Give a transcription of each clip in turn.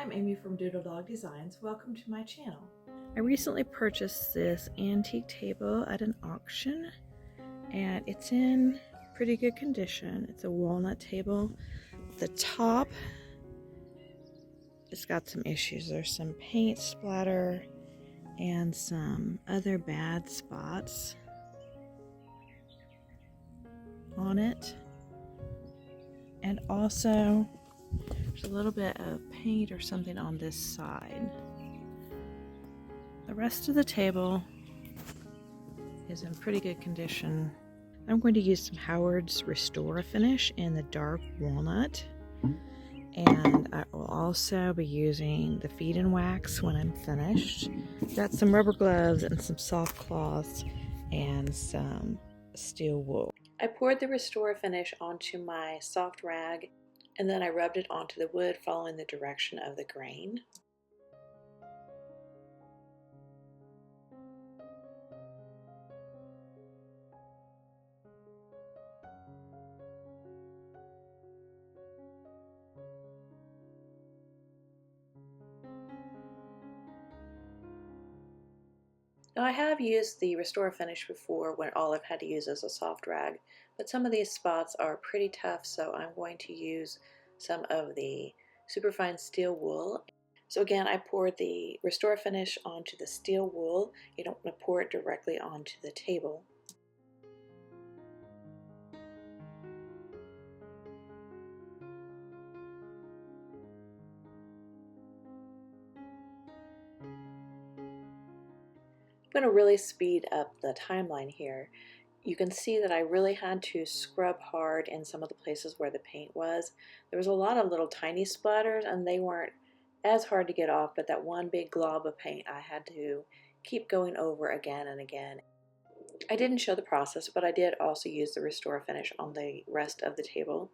I'm Amy from Doodle Dog Designs. Welcome to my channel. I recently purchased this antique table at an auction and it's in pretty good condition. It's a walnut table. The top, it's got some issues. There's some paint splatter and some other bad spots on it. And also there's a little bit of paint or something on this side. The rest of the table is in pretty good condition. I'm going to use some Howard's Restor-a-Finish in the dark walnut, and I will also be using the feed and wax when I'm finished. Got some rubber gloves and some soft cloths and some steel wool. I poured the Restor-a-Finish onto my soft rag and then I rubbed it onto the wood following the direction of the grain. Now I have used the Restor-a-Finish before when all I've had to use is a soft rag, but some of these spots are pretty tough, so I'm going to use some of the superfine steel wool. So again, I poured the Restor-a-Finish onto the steel wool. You don't want to pour it directly onto the table. I'm going to really speed up the timeline here. You can see that I really had to scrub hard in some of the places where the paint was. There was a lot of little tiny splatters and they weren't as hard to get off, but that one big glob of paint I had to keep going over again and again. I didn't show the process, but I did also use the Restor-a-Finish on the rest of the table.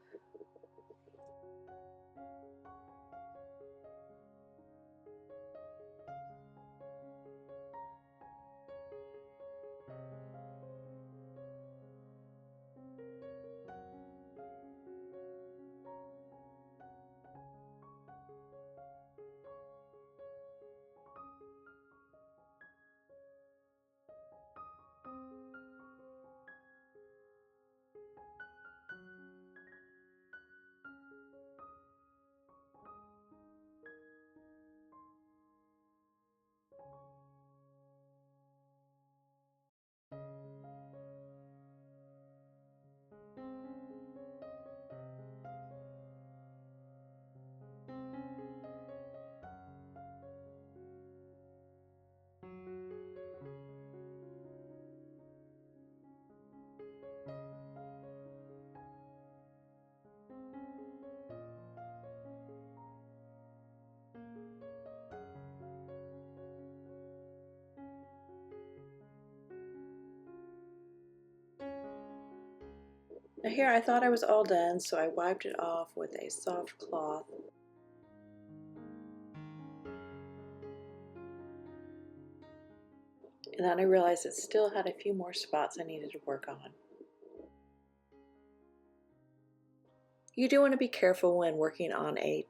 Now here I thought I was all done, so I wiped it off with a soft cloth. And then I realized it still had a few more spots I needed to work on. You do want to be careful when working on a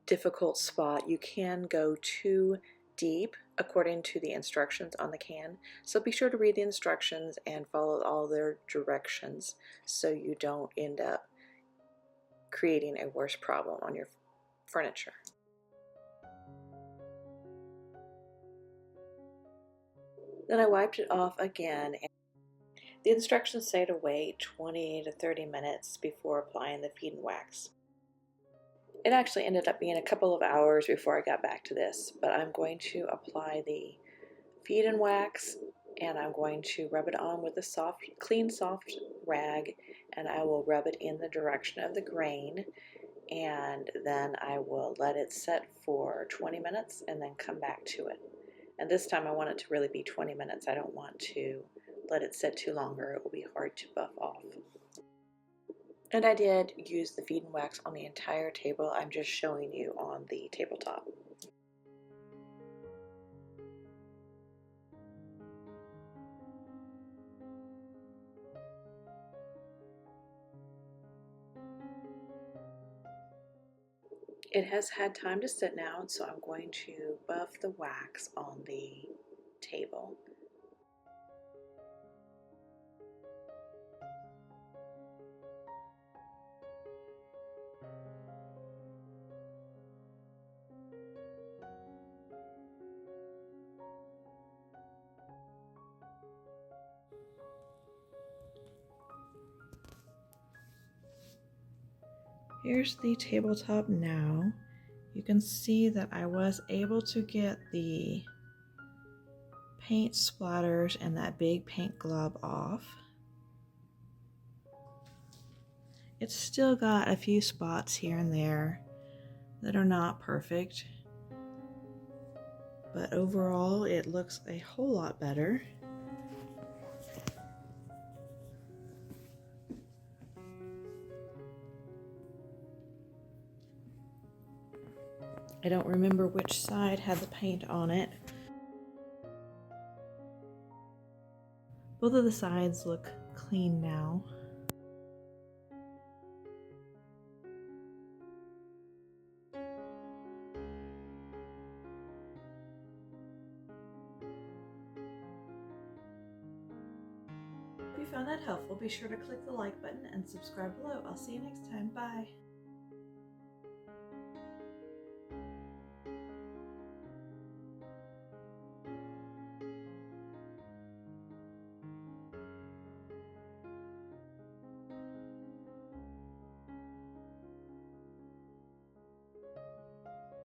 difficult spot. You can go too deep according to the instructions on the can, so be sure to read the instructions and follow all their directions so you don't end up creating a worse problem on your furniture. Then I wiped it off again. The instructions say to wait 20 to 30 minutes before applying the feed and wax. It actually ended up being a couple of hours before I got back to this, but I'm going to apply the feed and wax and I'm going to rub it on with a soft, clean, soft rag, and I will rub it in the direction of the grain, and then I will let it set for 20 minutes and then come back to it. And this time I want it to really be 20 minutes. I don't want to let it sit too longer. It will be hard to buff off. And I did use the feed and wax on the entire table. I'm just showing you on the tabletop. It has had time to sit now, and so I'm going to buff the wax on the table. Here's the tabletop now. You can see that I was able to get the paint splatters and that big paint glob off. It's still got a few spots here and there that are not perfect, but overall it looks a whole lot better. I don't remember which side had the paint on it. Both of the sides look clean now. If you found that helpful, be sure to click the like button and subscribe below. I'll see you next time. Bye.